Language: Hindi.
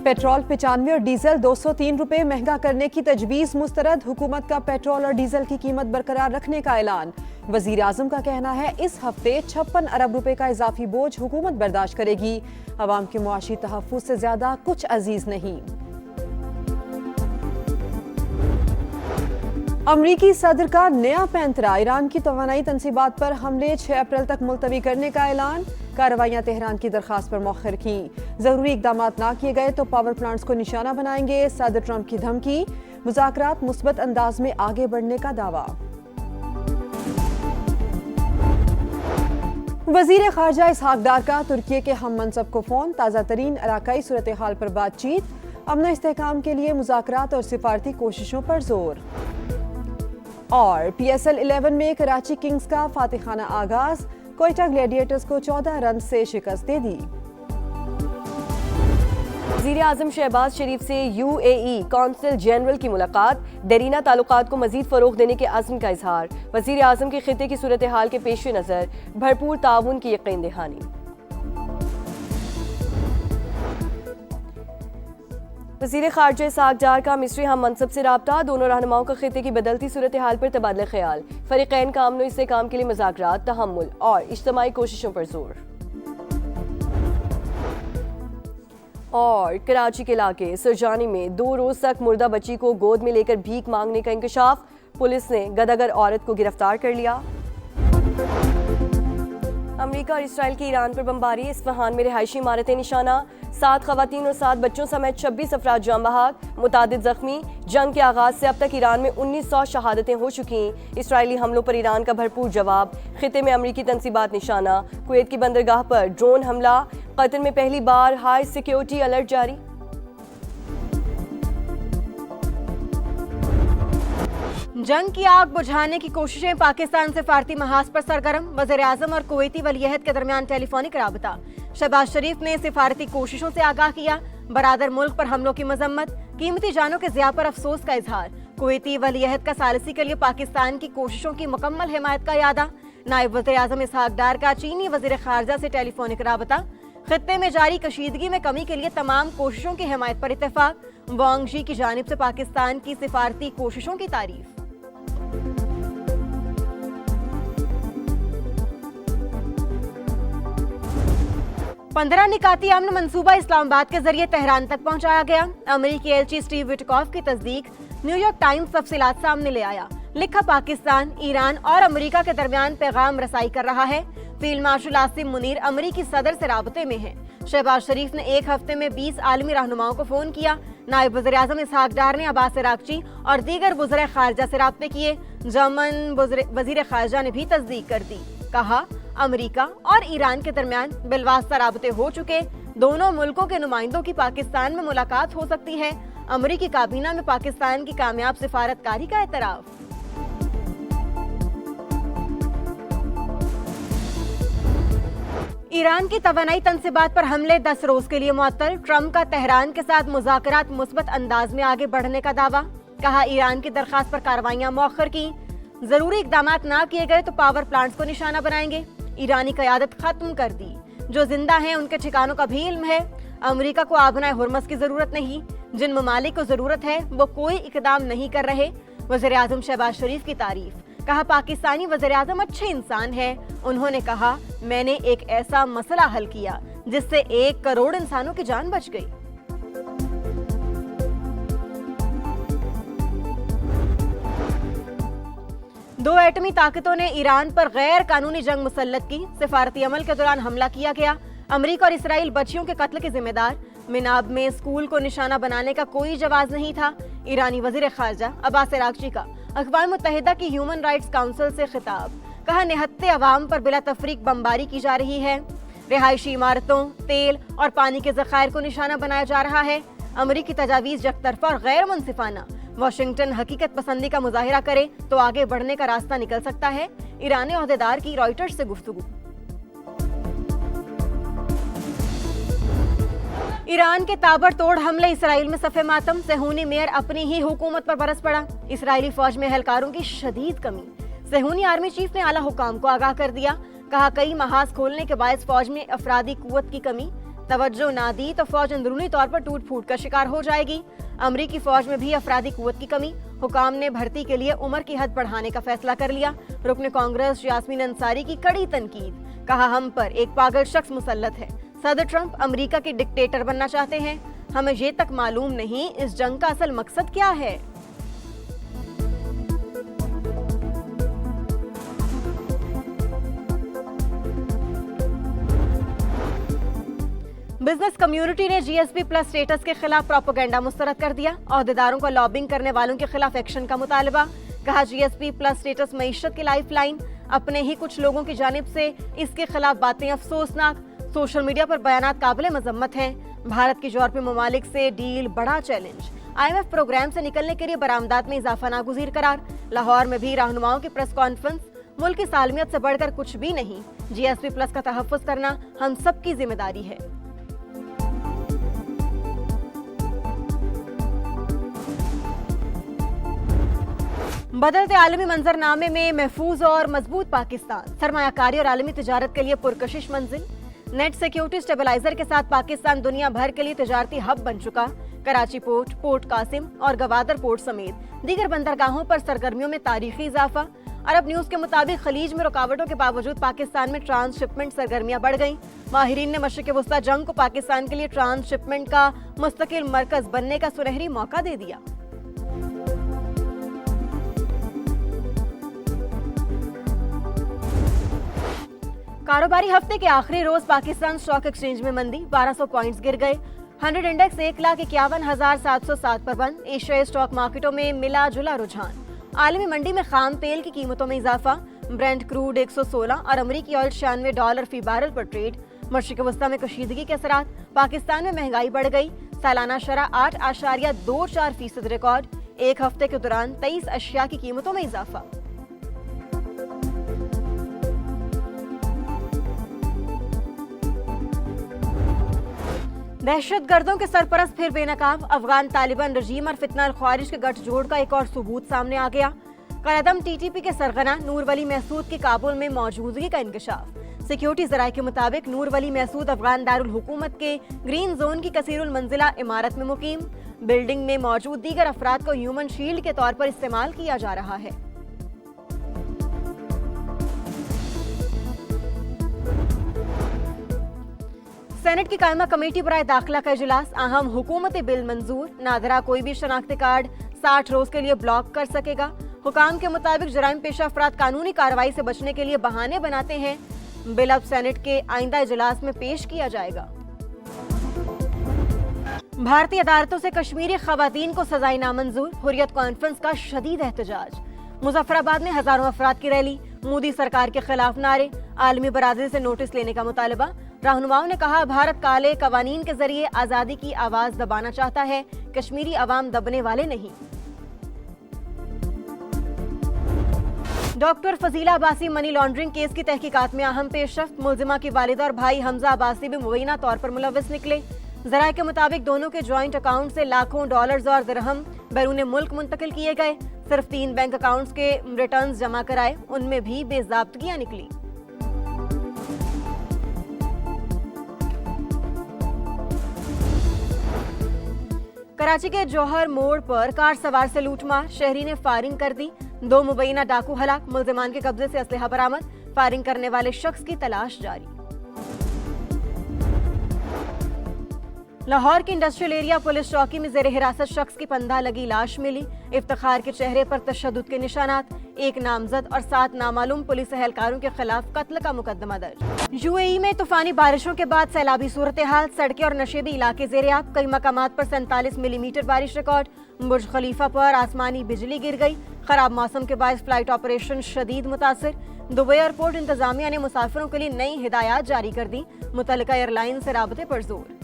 पेट्रोल 95 और डीजल 203 रुपए महंगा करने की तजवीज़ मुस्तरद। हुकूमत का पेट्रोल और डीजल की कीमत बरकरार रखने का ऐलान। वजीर आजम का कहना है इस हफ्ते 56 अरब रुपए का इजाफी बोझ हुकूमत बर्दाश्त करेगी। अवाम के मुआशी तहफ्फुज़ से ज्यादा कुछ अजीज नहीं। अमरीकी सदर का नया पैंतरा। ईरान की तवानाई तनसीबात पर हमले 6 अप्रैल तक मुलतवी करने का ऐलान। कार्रवाइयां तेहरान की दरखास्त पर मौखर की। जरूरी इकदाम ना किए गए तो पावर प्लांट्स को निशाना बनाएंगे। सदर ट्रंप की धमकी। मुज़ाकरात मुस्बत अंदाज में आगे बढ़ने का दावा। वजीर खारजा इसहाक डार का तुर्की के हम मनसब को फोन। ताज़ा तरीन इलाकाई सूरत हाल पर बातचीत। अमन इस्तेहकाम के लिए मुज़ाकरात और सिफारती कोशिशों पर जोर। और PSL 11 में कराची किंग्स का फातिहाना आगाज। कोयटा ग्लैडिएटर्स को 14 रन से शिकस्त दे दी। वज़ीर आज़म शहबाज शरीफ से UAE कौंसल जनरल की मुलाकात। देरीना ताल्लुकात को मजीद फरोग देने के अज़्म का इजहार। वज़ीर आज़म के खिते की सूरत हाल के पेश नज़र भरपूर ताउन की यकीन दहानी। वज़ीर खारजा इसहाक डार का मिस्री हम मनसब से राब्ता। दोनों रहनुमाओं का खिते की बदलती सूरत हाल पर तबादला ख्याल। फरीक़ैन का अमन इस्तेहकाम के लिए मुज़ाकरात, तहम्मुल और इज्तिमाई कोशिशों पर जोर। और कराची के इलाके सुरजानी में 2 रोज तक मुर्दा बच्ची को गोद में लेकर भीख मांगने का इंकशाफ। पुलिस ने गदागर औरत को गिरफ्तार कर लिया। अमेरिका और इसराइल की ईरान पर बमबारी। इस्फहान में रिहायशी इमारतें निशाना। 7 खवातीन और 7 बच्चों समेत 26 अफराद जाम बहक, मुतादिद जख्मी। जंग के आगाज से अब तक ईरान में 1900 शहादतें हो चुकी। इसराइली हमलों पर ईरान का भरपूर जवाब। खिते में अमरीकी तनसीबात निशाना। कुवैत की बंदरगाह पर ड्रोन हमला। कतर में पहली बार हाई सिक्योरिटी अलर्ट जारी। जंग की आग बुझाने की कोशिशें। पाकिस्तान से फारती महाज पर सरगर्म। वज़ीर आज़म और कुवैती वलीअहद के दरमियान टेलीफोनिक राबता। शहबाज शरीफ ने सिफारती कोशिशों से आगाह किया। बरादर मुल्क पर हमलों की मजम्मत। कीमती जानों के ज़िया पर अफसोस का इजहार। कुवैती वलीअहद का सालिसी के लिए पाकिस्तान की कोशिशों की मुकम्मल हिमायत का यादा। नायब वज़ीर आज़म इसहाक डार का चीनी वज़ीर खारजा से टेलीफोनिक राबता। खित्ते में जारी कशीदगी में कमी के लिए तमाम कोशिशों की हिमायत पर इत्तेफाक। वांग शी की जानिब से पाकिस्तान की सिफारती कोशिशों की तारीफ। पंद्रह निकाती अमन मंसूबा इस्लामाबाद के जरिए तेहरान तक पहुंचाया गया। अमेरिकी एलची स्टीव विटकॉफ की तस्दीक। न्यूयॉर्क टाइम्स तफसीलात सामने ले आया। लिखा पाकिस्तान, ईरान और अमेरिका के दरमियान पैगाम रसाई कर रहा है। फील्ड मार्शल आसिम मुनीर अमेरिकी सदर से राबते में है। शहबाज शरीफ ने एक हफ्ते में 20 आलमी रहनुमाओं को फोन किया। नायब वज़ीर आज़म इसहाक डार ने अब्बास अरागची और दीगर वज़ीर खारजा से राब्ते किए। जर्मन वज़ीर खारजा ने भी तस्दीक कर दी। कहा अमेरिका और ईरान के दरमियान बिलवास्ता राबते हो चुके। दोनों मुल्कों के नुमाइंदों की पाकिस्तान में मुलाकात हो सकती है। अमेरिकी काबीना में पाकिस्तान की कामयाब सिफारतकारी का एतराफ़। ईरान की तवानाई तनसीबात पर हमले 10 रोज के लिए मुअत्तल। ट्रंप का तेहरान के साथ मुज़ाकरात मुस्बत अंदाज में आगे बढ़ने का दावा। कहा ईरान की दरखास्त पर कार्रवाइयां मौखर की। जरूरी इकदाम ना किए गए तो पावर प्लांट्स को निशाना बनाएंगे। ईरानी क़यादत खत्म कर दी। जो जिंदा हैं उनके ठिकानों का भी इल्म है। अमेरिका को आबनाए हुर्मस की जरूरत नहीं। जिन ममालिक को जरूरत है वो कोई इकदाम नहीं कर रहे। वज़ीर आज़म शहबाज शरीफ की तारीफ। कहा पाकिस्तानी वज़ीर आज़म अच्छे इंसान है। उन्होंने कहा मैंने एक ऐसा मसला हल किया जिससे 1 करोड़ इंसानों की जान बच गई। दो एटमी ताकतों ने ईरान पर गैर कानूनी जंग मुसल्लत की। सिफारती अमल के दौरान हमला किया गया। अमेरिका और इसराइल बच्चियों के कत्ल के जिम्मेदार। मिनाब में स्कूल को निशाना बनाने का कोई जवाब नहीं था। ईरानी वज़ीर खारजा अब्बास अरागची का अक़वाम मुत्तहिदा की ह्यूमन राइट्स काउंसिल से खिताब। कहा निहत्ते अवाम पर बिला तफरीक बमबारी की जा रही है। रिहायशी इमारतों, तेल और पानी के ज़खायर को निशाना बनाया जा रहा है। अमेरिकी तजावीज़ यकतरफा और गैर मुनसिफाना। वाशिंगटन हकीकत पसंदी का मुजाहिरा करे तो आगे बढ़ने का रास्ता निकल सकता है। ईरानी ओहदेदार की रॉयटर्स से गुफ्तगू। ईरान के ताबड़तोड़ हमले इसराइल में सफ़े मातम। सेहूनी मेयर अपनी ही हुकूमत पर बरस पड़ा। इसराइली फौज में एहलकारों की शदीद कमी। सेहूनी आर्मी चीफ ने आला हुकाम को आगाह कर दिया। कहा कई महाज खोलने के बायस फौज में अफरादी कुव्वत की कमी। तवज्जो ना दी तो फौज अंदरूनी तौर पर टूट फूट का शिकार हो जाएगी। अमरीकी फौज में भी अफरादी कुव्वत की कमी, हुकाम ने भर्ती के लिए उम्र की हद बढ़ाने का फैसला कर लिया। रुकन कांग्रेस यास्मीन अंसारी की कड़ी तनकीद, कहा हम पर एक पागल शख्स मुसल्लत है। सदर ट्रंप अमेरिका के डिक्टेटर बनना चाहते हैं, हमें ये तक मालूम नहीं इस जंग का असल मकसद क्या है। बिजनेस कम्युनिटी ने जीएसपी प्लस स्टेटस के खिलाफ प्रोपेगेंडा मुस्तरद कर दिया। ओहदेदारों को लॉबिंग करने वालों के खिलाफ एक्शन का मुतालबा, कहा जीएसपी प्लस स्टेटस मईशत की लाइफलाइन, अपने ही कुछ लोगों की जानिब से इसके खिलाफ बातें अफसोसनाक, सोशल मीडिया पर बयानात काबिल मजम्मत हैं। भारत की यूरोपीय ममालिक से डील बड़ा चैलेंज, IMF प्रोग्राम से निकलने के लिए बरामदात में इजाफा नागुज़ीर करार। लाहौर में भी रहनुमाओं की प्रेस कॉन्फ्रेंस, मुल्क की सालमियत से बढ़कर कुछ भी नहीं, जीएसपी प्लस का तहफ़्फ़ुज़ करना हम सबकी जिम्मेदारी है। बदलते आलमी मंजरनामे में महफूज और मजबूत पाकिस्तान, सरमायाकारी और आलमी तिजारत के लिए पुरकशिश मंजिल। नेट सिक्योरिटी स्टेबलाइजर के साथ पाकिस्तान दुनिया भर के लिए तिजारती हब बन चुका। कराची पोर्ट, पोर्ट कासिम और गवादर पोर्ट समेत दीगर बंदरगाहों पर सरगर्मियों में तारीखी इजाफा। अरब न्यूज के मुताबिक खलीज में रुकावटों के बावजूद पाकिस्तान में ट्रांसशिपमेंट सरगर्मियां बढ़ गईं। माहिरीन ने मशरिक़ वस्ता जंग को पाकिस्तान के लिए ट्रांसशिपमेंट का मुस्तकिल मरकज बनने का सुनहरी मौका दे दिया। कारोबारी हफ्ते के आखिरी रोज पाकिस्तान स्टॉक एक्सचेंज में मंदी, 1200 पॉइंट्स गिर गए। 100 इंडेक्स 1,51,707 पर बंद। एशियाई स्टॉक मार्केटों में मिला जुला रुझान। आलमी मंडी में खाम तेल की कीमतों में इजाफा, ब्रेंट क्रूड 116 और अमरीकी ऑयल $96 फी बैरल पर ट्रेड। मशरिक़ वस्ता में कशीदगी के असरात, पाकिस्तान में महंगाई बढ़ गई। सालाना शरह 8.24% रिकॉर्ड। एक हफ्ते के दौरान 23 अशिया की कीमतों में इजाफा। दहशतगर्दों के सरपरस्त फिर बेनकाब, अफगान तालिबान रजीम और फितना ख्वारिज के गठजोड़ का एक और सबूत सामने आ गया। कलअदम TTP के सरगना नूर वली महसूद की काबुल में मौजूदगी का इंकशाफ। सिक्योरिटी जराये के मुताबिक नूर वली महसूद अफगान दारुल हुकूमत के ग्रीन जोन की कसीरुल मंजिला इमारत में मुकीम। बिल्डिंग में मौजूद दीगर अफराद को ह्यूमन शील्ड के तौर पर इस्तेमाल किया जा रहा है। सेनेट की कायमा कमेटी बराए दाखिला का इजलास, अहम हुकूमती बिल मंजूर। नादरा कोई भी शनाख्ती कार्ड 60 रोज के लिए ब्लॉक कर सकेगा। हुकाम के मुताबिक जराइम पेशा अफराद कानूनी कार्रवाई से बचने के लिए बहाने बनाते हैं। बिल अब सेनेट के आइंदा इजलास में पेश किया जाएगा। भारतीय अदालतों से कश्मीरी खवातीन को सजाएं नामंजूर, हुर्रियत कॉन्फ्रेंस का शदीद एहतजाज। मुजफ्फराबाद में हजारों अफराद की रैली, मोदी सरकार के खिलाफ नारे, आलमी बरादरी से नोटिस लेने का मुतालबा। रहनुमाओं ने कहा भारत काले कवानीन के जरिए आजादी की आवाज दबाना चाहता है, कश्मीरी अवाम दबने वाले नहीं। Doctor Fazila Abbasi money laundering case की तहकीकात में अहम पेशरफ्त, मुलजिमा की वालिदा और भाई हमजा अब्बासी भी मुबैना तौर पर मुलव्वस निकले। जराये के मुताबिक दोनों के ज्वाइंट अकाउंट से लाखों डॉलर्स और दिरहम बैरून मुल्क मुंतकिल किए गए। सिर्फ 3 बैंक अकाउंट्स के रिटर्न जमा कराए, उनमें भी बेज़ाब्तगियां निकली। कराची के जौहर मोड़ पर कार सवार से लूटमार, शहरी ने फायरिंग कर दी। 2 मुबैना डाकू हलाक, मुल्जिमान के कब्जे से असलहा बरामद। फायरिंग करने वाले शख्स की तलाश जारी। लाहौर के इंडस्ट्रियल एरिया पुलिस चौकी में जेर हिरासत शख्स की पंधा लगी लाश मिली। इफ्तिखार के चेहरे पर तशद्दुद के निशानात, 1 नामजद और 7 नामालूम पुलिस एहलकारों के खिलाफ कत्ल का मुकदमा दर्ज। UAE में तूफानी बारिशों के बाद सैलाबी सूरत हाल, सड़कें और नशेबी इलाके जेर-ए-आब। कई मकामात पर 47 मिलीमीटर बारिश रिकॉर्ड। बुर्ज खलीफा पर आसमानी बिजली गिर गई। खराब मौसम के बायस फ्लाइट ऑपरेशन शदीद मुतासर। दुबई एयरपोर्ट इंतजामिया ने मुसाफिरों के लिए नई हिदायत जारी कर दी। मुतल्लिका एयरलाइन से राबते पर जोर।